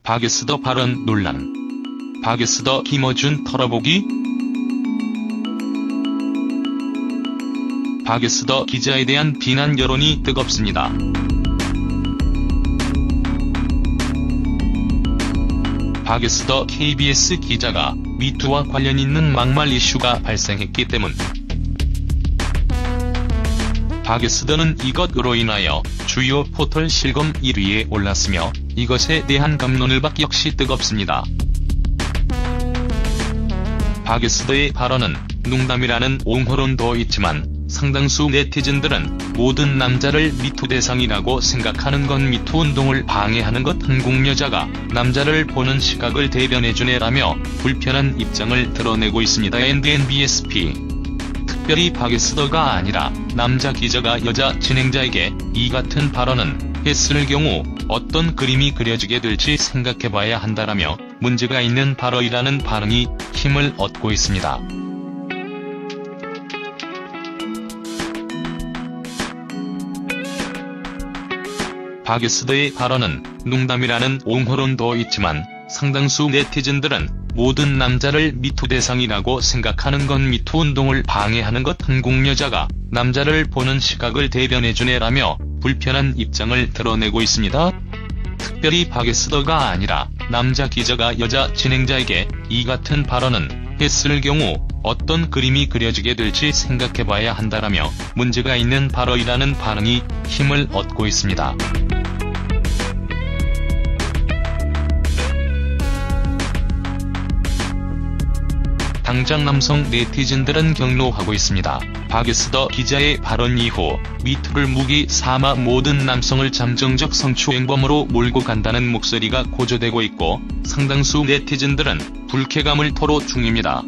박에스더 발언 논란. 박에스더 김어준 털어보기. 박에스더 기자에 대한 비난 여론이 뜨겁습니다. 박에스더 KBS 기자가 미투와 관련 있는 막말 이슈가 발생했기 때문. 박에스더는 이것으로 인하여 주요 포털 실검 1위에 올랐으며 이것에 대한 갑론을박 역시 뜨겁습니다. 박에스더의 발언은 농담이라는 옹호론도 있지만 상당수 네티즌들은 모든 남자를 미투 대상이라고 생각하는 건 미투 운동을 방해하는 것, 한국 여자가 남자를 보는 시각을 대변해주네라며 불편한 입장을 드러내고 있습니다. NBSP. 특별히 박에스더가 아니라 남자 기자가 여자 진행자에게 이 같은 발언은 했을 경우 어떤 그림이 그려지게 될지 생각해봐야 한다라며 문제가 있는 발언이라는 반응이 힘을 얻고 있습니다. 박에스더의 발언은 농담이라는 옹호론도 있지만 상당수 네티즌들은 모든 남자를 미투 대상이라고 생각하는 건 미투 운동을 방해하는 것, 한국 여자가 남자를 보는 시각을 대변해주네라며 불편한 입장을 드러내고 있습니다. 특별히 박에스더가 아니라 남자 기자가 여자 진행자에게 이 같은 발언은 했을 경우 어떤 그림이 그려지게 될지 생각해봐야 한다라며 문제가 있는 발언이라는 반응이 힘을 얻고 있습니다. 당장 남성 네티즌들은 경로하고 있습니다. 박에스더 기자의 발언 이후 미투를 무기 삼아 모든 남성을 잠정적 성추행범으로 몰고 간다는 목소리가 고조되고 있고 상당수 네티즌들은 불쾌감을 토로 중입니다.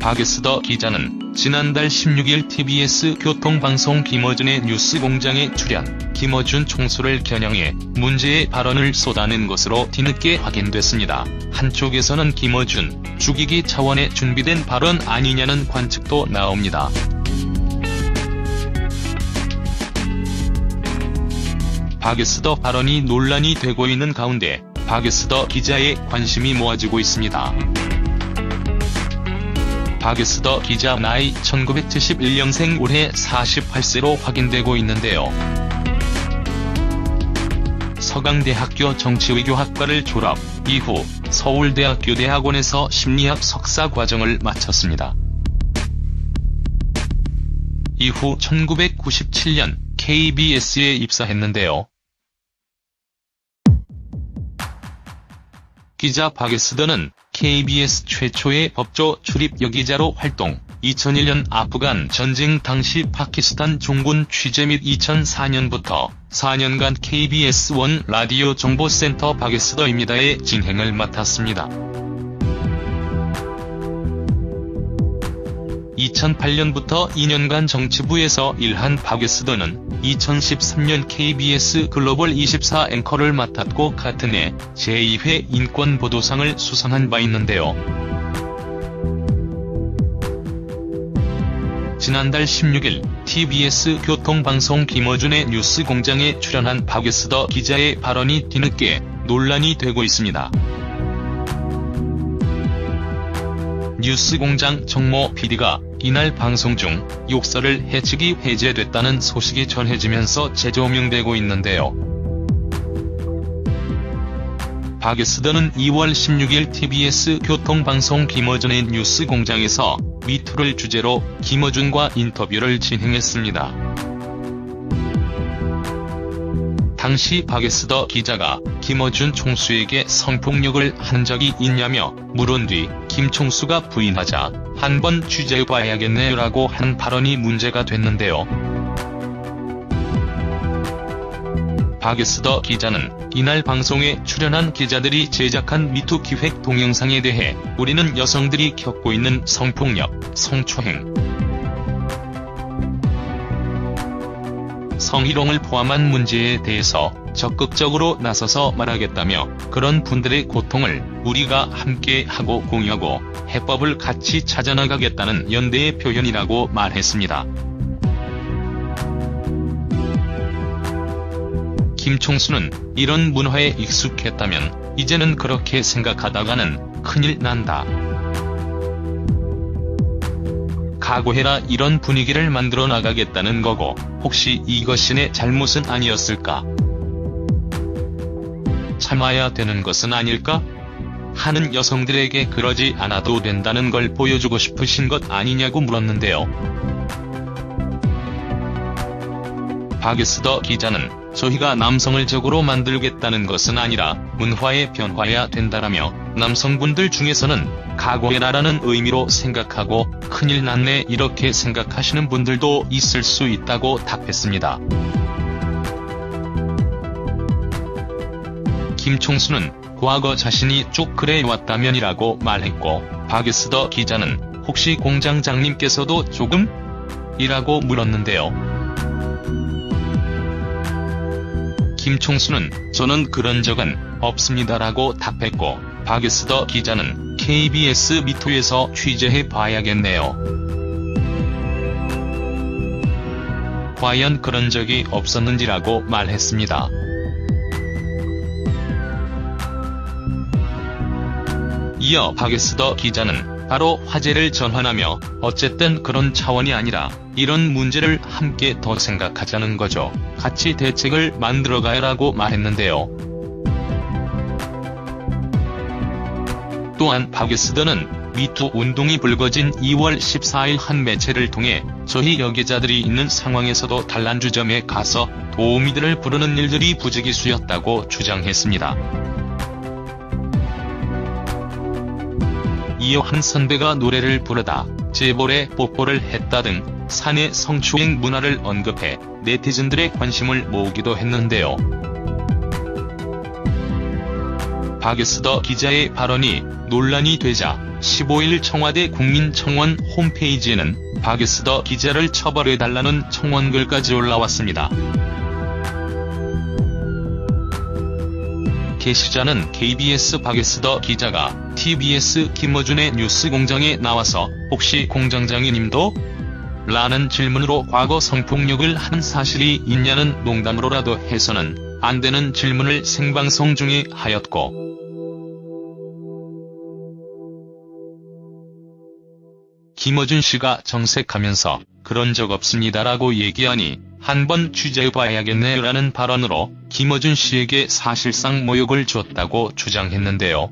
박에스더 기자는 지난달 16일 TBS 교통방송 김어준의 뉴스공장에 출연, 김어준 총수를 겨냥해 문제의 발언을 쏟아낸 것으로 뒤늦게 확인됐습니다. 한쪽에서는 김어준 죽이기 차원의 준비된 발언 아니냐는 관측도 나옵니다. 박에스더 발언이 논란이 되고 있는 가운데 박에스더 기자의 관심이 모아지고 있습니다. 박에스더 기자 나이 1971년생, 올해 48세로 확인되고 있는데요. 서강대학교 정치외교학과를 졸업 이후 서울대학교 대학원에서 심리학 석사 과정을 마쳤습니다. 이후 1997년 KBS에 입사했는데요. 기자 박에스더는 KBS 최초의 법조 출입 여기자로 활동, 2001년 아프간 전쟁 당시 파키스탄 종군 취재 및 2004년부터 4년간 KBS 1 라디오 정보센터 박에스더입니다의 진행을 맡았습니다. 2008년부터 2년간 정치부에서 일한 박에스더는 2013년 KBS 글로벌 24 앵커를 맡았고 같은 해 제2회 인권보도상을 수상한 바 있는데요. 지난달 16일 TBS 교통방송 김어준의 뉴스공장에 출연한 박에스더 기자의 발언이 뒤늦게 논란이 되고 있습니다. 뉴스공장 정모 PD가 이날 방송 중 욕설을 해치기 해제됐다는 소식이 전해지면서 재조명되고 있는데요. 박에스더는 2월 16일 TBS 교통방송 김어준의 뉴스공장에서 미투를 주제로 김어준과 인터뷰를 진행했습니다. 당시 박에스더 기자가 김어준 총수에게 성폭력을 한 적이 있냐며 물은 뒤 김 총수가 부인하자 한번 취재해봐야겠네라고 한 발언이 문제가 됐는데요. 박에스더 기자는 이날 방송에 출연한 기자들이 제작한 미투 기획 동영상에 대해 우리는 여성들이 겪고 있는 성폭력, 성추행, 성희롱을 포함한 문제에 대해서 적극적으로 나서서 말하겠다며 그런 분들의 고통을 우리가 함께 하고 공유하고 해법을 같이 찾아나가겠다는 연대의 표현이라고 말했습니다. 김총수는 이런 문화에 익숙했다면 이제는 그렇게 생각하다가는 큰일 난다. 각오해라 이런 분위기를 만들어 나가겠다는 거고 혹시 이것이 내 잘못은 아니었을까? 참아야 되는 것은 아닐까? 하는 여성들에게 그러지 않아도 된다는 걸 보여주고 싶으신 것 아니냐고 물었는데요. 박에스더 기자는 저희가 남성을 적으로 만들겠다는 것은 아니라 문화에 변화해야 된다라며 남성분들 중에서는 각오해라라는 의미로 생각하고 큰일 났네 이렇게 생각하시는 분들도 있을 수 있다고 답했습니다. 김총수는 과거 자신이 쭉 그래왔다면이라고 말했고 박에스더 기자는 혹시 공장장님께서도 조금? 이라고 물었는데요. 김총수는 저는 그런 적은 없습니다라고 답했고 박에스더 기자는 KBS 미투에서 취재해 봐야겠네요. 과연 그런 적이 없었는지라고 말했습니다. 이어 박에스더 기자는 바로 화제를 전환하며 어쨌든 그런 차원이 아니라 이런 문제를 함께 더 생각하자는 거죠. 같이 대책을 만들어가야라고 말했는데요. 또한 박에스더는 미투 운동이 불거진 2월 14일 한 매체를 통해 저희 여계자들이 있는 상황에서도 단란주점에 가서 도우미들을 부르는 일들이 부지기수였다고 주장했습니다. 이어 한 선배가 노래를 부르다 재벌에 뽀뽀를 했다 등 사내 성추행 문화를 언급해 네티즌들의 관심을 모으기도 했는데요. 박에스더 기자의 발언이 논란이 되자 15일 청와대 국민청원 홈페이지에는 박에스더 기자를 처벌해달라는 청원글까지 올라왔습니다. 게시자는 KBS 박에스더 기자가 TBS 김어준의 뉴스공장에 나와서 혹시 공장장님도? 라는 질문으로 과거 성폭력을 한 사실이 있냐는 농담으로라도 해서는 안 되는 질문을 생방송 중에 하였고 김어준 씨가 정색하면서 그런 적 없습니다라고 얘기하니 한번 취재해봐야겠네라는 발언으로 김어준 씨에게 사실상 모욕을 줬다고 주장했는데요.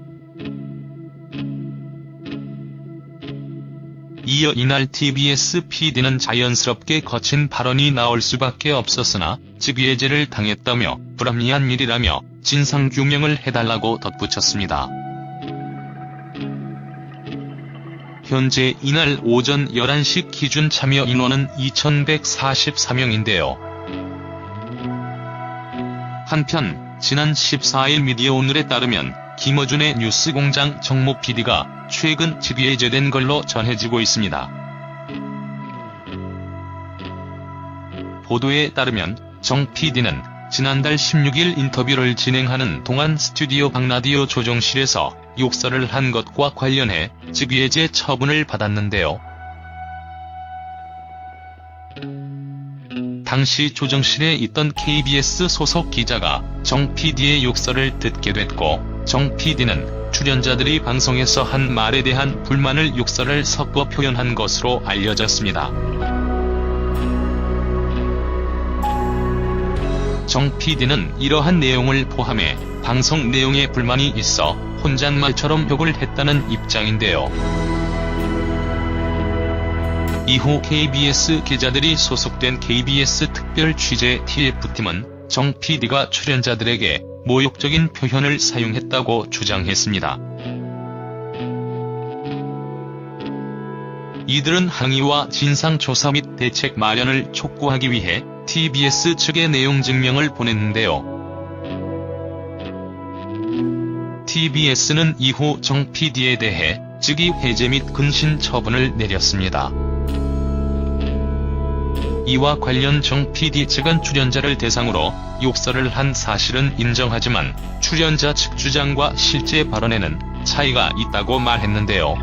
이어 이날 TBS PD는 자연스럽게 거친 발언이 나올 수밖에 없었으나 직위해제를 당했다며 불합리한 일이라며 진상규명을 해달라고 덧붙였습니다. 현재 이날 오전 11시 기준 참여 인원은 2144명인데요. 한편 지난 14일 미디어오늘에 따르면 김어준의 뉴스공장 정모 PD가 최근 직위해제된 걸로 전해지고 있습니다. 보도에 따르면 정 PD는 지난달 16일 인터뷰를 진행하는 동안 스튜디오 박라디오 조정실에서 욕설을 한 것과 관련해 직위해제 처분을 받았는데요. 당시 조정실에 있던 KBS 소속 기자가 정 PD의 욕설을 듣게 됐고 정 PD는 출연자들이 방송에서 한 말에 대한 불만을 욕설을 섞어 표현한 것으로 알려졌습니다. 정 PD는 이러한 내용을 포함해 방송 내용에 불만이 있어 혼잣말처럼 욕을 했다는 입장인데요. 이후 KBS 기자들이 소속된 KBS 특별 취재 TF팀은 정 PD가 출연자들에게 모욕적인 표현을 사용했다고 주장했습니다. 이들은 항의와 진상조사 및 대책 마련을 촉구하기 위해 TBS 측에 내용 증명을 보냈는데요. TBS는 이후 정 PD에 대해 직위 해제 및 근신 처분을 내렸습니다. 이와 관련 정 PD 측은 출연자를 대상으로 욕설을 한 사실은 인정하지만 출연자 측 주장과 실제 발언에는 차이가 있다고 말했는데요.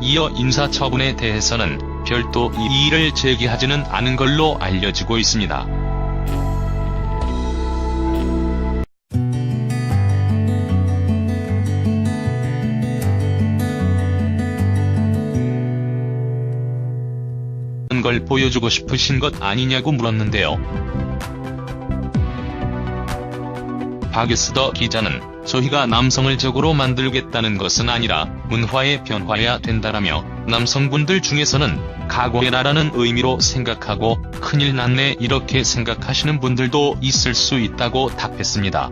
이어 인사처분에 대해서는 별도 이의를 제기하지는 않은 걸로 알려지고 있습니다. 걸 보여주고 싶으신 것 아니냐고 물었는데요. 박에스더 기자는 저희가 남성을 적으로 만들겠다는 것은 아니라 문화의 변화해야 된다라며 남성분들 중에서는 각오해라라는 의미로 생각하고 큰일 났네 이렇게 생각하시는 분들도 있을 수 있다고 답했습니다.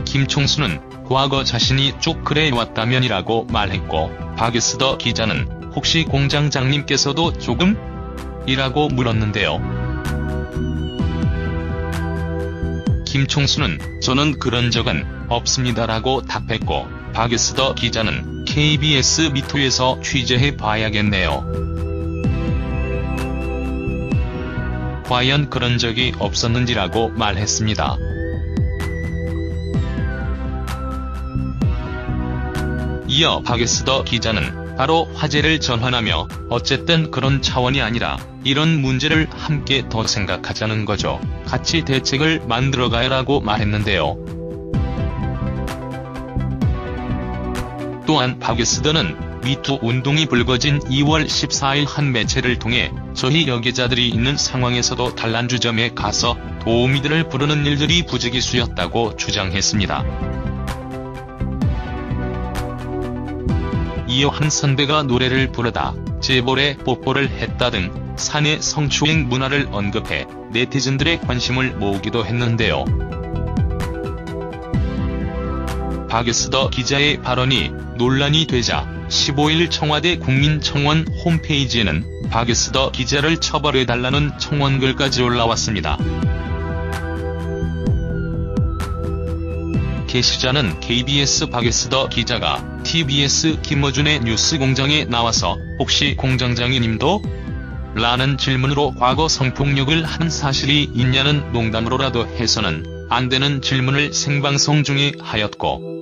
김총수는 과거 자신이 쭉 그래왔다면이라고 말했고, 박에스더 기자는 혹시 공장장님께서도 조금? 이라고 물었는데요. 김총수는 저는 그런 적은 없습니다라고 답했고, 박에스더 기자는 KBS 미투에서 취재해 봐야겠네요. 과연 그런 적이 없었는지라고 말했습니다. 이어 박에스더 기자는 바로 화제를 전환하며 어쨌든 그런 차원이 아니라 이런 문제를 함께 더 생각하자는 거죠. 같이 대책을 만들어가야라고 말했는데요. 또한 박에스더는 미투 운동이 불거진 2월 14일 한 매체를 통해 저희 여기자들이 있는 상황에서도 단란주점에 가서 도우미들을 부르는 일들이 부지기수였다고 주장했습니다. 이어 한 선배가 노래를 부르다 재벌에 뽀뽀를 했다 등 사내 성추행 문화를 언급해 네티즌들의 관심을 모으기도 했는데요. 박에스더 기자의 발언이 논란이 되자 15일 청와대 국민청원 홈페이지에는 박에스더 기자를 처벌해달라는 청원글까지 올라왔습니다. 게시자는 KBS 박에스더 기자가 TBS 김어준의 뉴스공장에 나와서 혹시 공장장님도? 라는 질문으로 과거 성폭력을 한 사실이 있냐는 농담으로라도 해서는 안 되는 질문을 생방송 중에 하였고,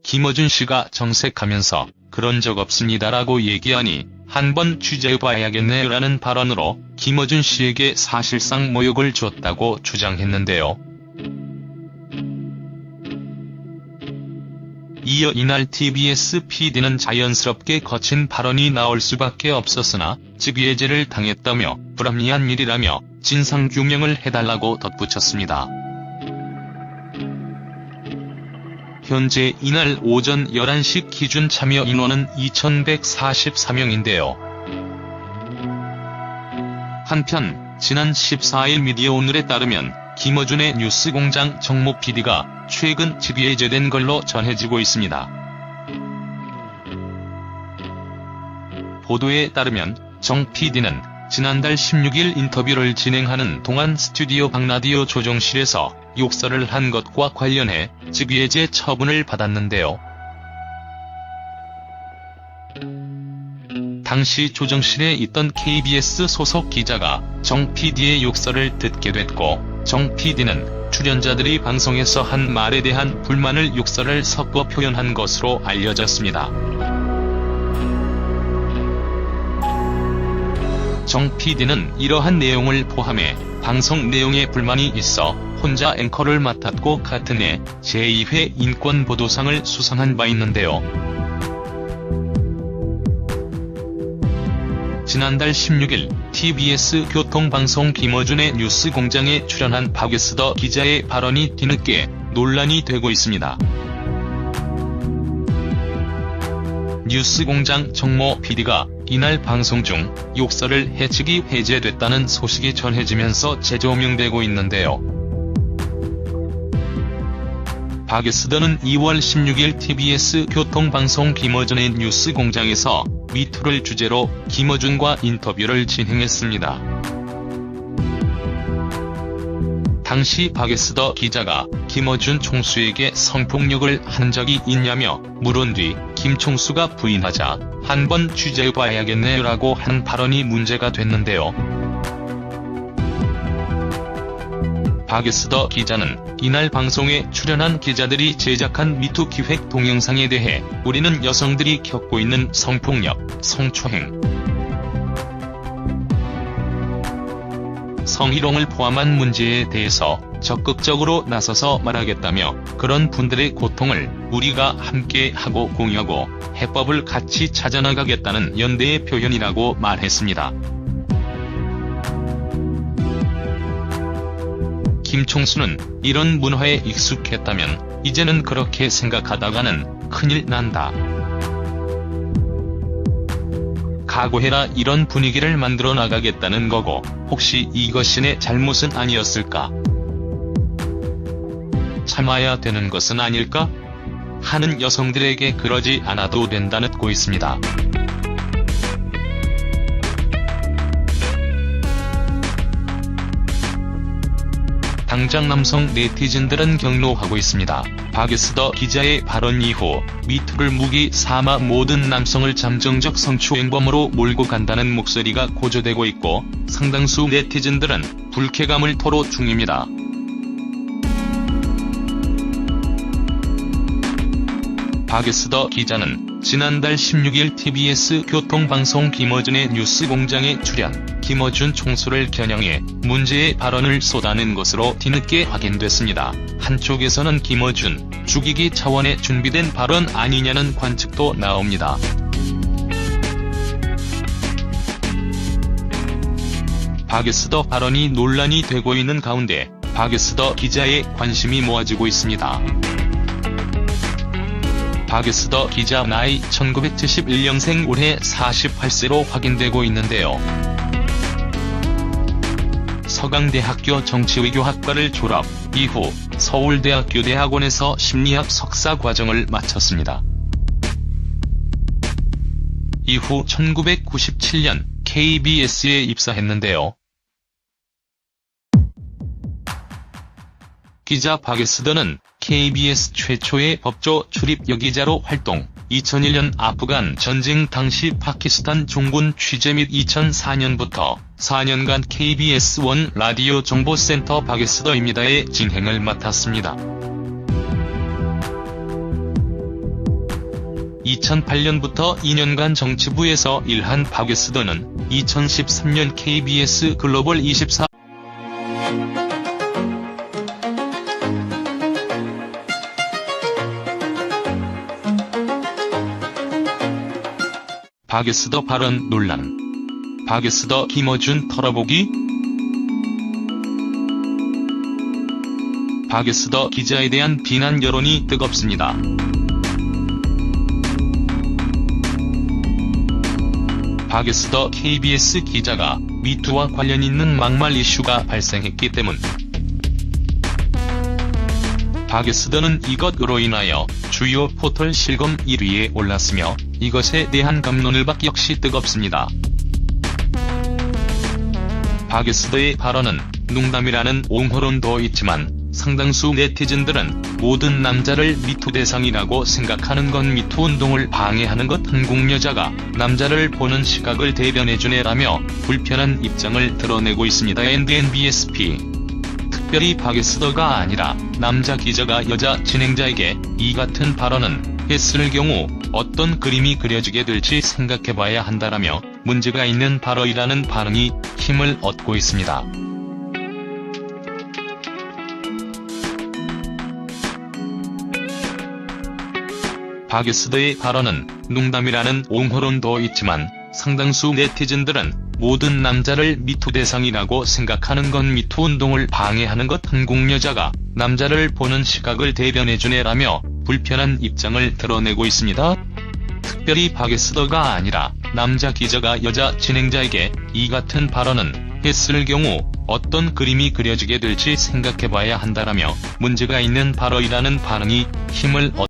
김어준 씨가 정색하면서 그런 적 없습니다라고 얘기하니 한번 취재해봐야겠네라는 발언으로 김어준 씨에게 사실상 모욕을 줬다고 주장했는데요. 이어 이날 TBS PD는 자연스럽게 거친 발언이 나올 수밖에 없었으나 직위해제를 당했다며 불합리한 일이라며 진상규명을 해달라고 덧붙였습니다. 현재 이날 오전 11시 기준 참여 인원은 2144명인데요. 한편 지난 14일 미디어오늘에 따르면 김어준의 뉴스공장 정모 PD가 최근 직위해제된 걸로 전해지고 있습니다. 보도에 따르면 정 PD는 지난달 16일 인터뷰를 진행하는 동안 스튜디오 박라디오 조정실에서 욕설을 한 것과 관련해 직위해제 처분을 받았는데요. 당시 조정실에 있던 KBS 소속 기자가 정 PD의 욕설을 듣게 됐고, 정 PD는 출연자들이 방송에서 한 말에 대한 불만을 욕설을 섞어 표현한 것으로 알려졌습니다. 정 PD는 이러한 내용을 포함해 방송 내용에 불만이 있어 혼자 앵커를 맡았고 같은 해 제2회 인권보도상을 수상한 바 있는데요. 지난달 16일 TBS 교통방송 김어준의 뉴스공장에 출연한 박에스더 기자의 발언이 뒤늦게 논란이 되고 있습니다. 뉴스공장 정모 PD가 이날 방송 중 욕설을 해 직위해제됐다는 소식이 전해지면서 재조명되고 있는데요. 박에스더는 2월 16일 TBS 교통방송 김어준의 뉴스공장에서 미투를 주제로 김어준과 인터뷰를 진행했습니다. 당시 박에스 더 기자가 김어준 총수에게 성폭력을 한 적이 있냐며 물은 뒤 김 총수가 부인하자 한번 취재해봐야겠네라고 한 발언이 문제가 됐는데요. 박에스 더 기자는 이날 방송에 출연한 기자들이 제작한 미투 기획 동영상에 대해 우리는 여성들이 겪고 있는 성폭력, 성추행, 성희롱을 포함한 문제에 대해서 적극적으로 나서서 말하겠다며 그런 분들의 고통을 우리가 함께 하고 공유하고 해법을 같이 찾아나가겠다는 연대의 표현이라고 말했습니다. 김 총수는 이런 문화에 익숙했다면 이제는 그렇게 생각하다가는 큰일 난다. 각오해라 이런 분위기를 만들어 나가겠다는 거고 혹시 이것이 내 잘못은 아니었을까? 참아야 되는 것은 아닐까? 하는 여성들에게 그러지 않아도 된다는고 있습니다. 당장 남성 네티즌들은 격노하고 있습니다. 박에스 더 기자의 발언 이후 미투를 무기 삼아 모든 남성을 잠정적 성추행범으로 몰고 간다는 목소리가 고조되고 있고 상당수 네티즌들은 불쾌감을 토로 중입니다. 박에스 더 기자는 지난달 16일 TBS 교통방송 김어준의 뉴스공장에 출연, 김어준 총수를 겨냥해 문제의 발언을 쏟아낸 것으로 뒤늦게 확인됐습니다. 한쪽에서는 김어준 죽이기 차원의 준비된 발언 아니냐는 관측도 나옵니다. 박에스 더 발언이 논란이 되고 있는 가운데 박에스 더 기자의 관심이 모아지고 있습니다. 박에스 더 기자 나이 1971년생 올해 48세로 확인되고 있는데요. 서강대학교 정치외교학과를 졸업 이후 서울대학교 대학원에서 심리학 석사 과정을 마쳤습니다. 이후 1997년 KBS에 입사했는데요. 기자 박에스 더는 KBS 최초의 법조 출입 여기자로 활동, 2001년 아프간 전쟁 당시 파키스탄 종군 취재 및 2004년부터 4년간 KBS 1 라디오 정보센터 박에스 더입니다의 진행을 맡았습니다. 2008년부터 2년간 정치부에서 일한 박에스 더는 2013년 KBS 글로벌 24 박에스 더 발언 논란. 박에스 더 김어준 털어보기. 박에스 더 기자에 대한 비난 여론이 뜨겁습니다. 박에스 더 KBS 기자가 미투와 관련 있는 막말 이슈가 발생했기 때문. 박에스 더는 이것으로 인하여 주요 포털 실검 1위에 올랐으며 이것에 대한 갑론을박 역시 뜨겁습니다. 박에스 더의 발언은 농담이라는 옹호론도 있지만 상당수 네티즌들은 모든 남자를 미투 대상이라고 생각하는 건 미투 운동을 방해하는 것 한국 여자가 남자를 보는 시각을 대변해주네라며 불편한 입장을 드러내고 있습니다. NBSP 특별히 박에스 더가 아니라 남자 기자가 여자 진행자에게 이 같은 발언은 했을 경우 어떤 그림이 그려지게 될지 생각해봐야 한다라며 문제가 있는 발언이라는 반응이 힘을 얻고 있습니다. 박에스 더의 발언은 농담이라는 옹호론도 있지만 상당수 네티즌들은 모든 남자를 미투 대상이라고 생각하는 건 미투 운동을 방해하는 것 한국 여자가 남자를 보는 시각을 대변해주네라며 불편한 입장을 드러내고 있습니다. 특별히 박에스 더가 아니라 남자 기자가 여자 진행자에게 이 같은 발언은 했을 경우 어떤 그림이 그려지게 될지 생각해봐야 한다라며 문제가 있는 발언이라는 반응이 힘을 얻고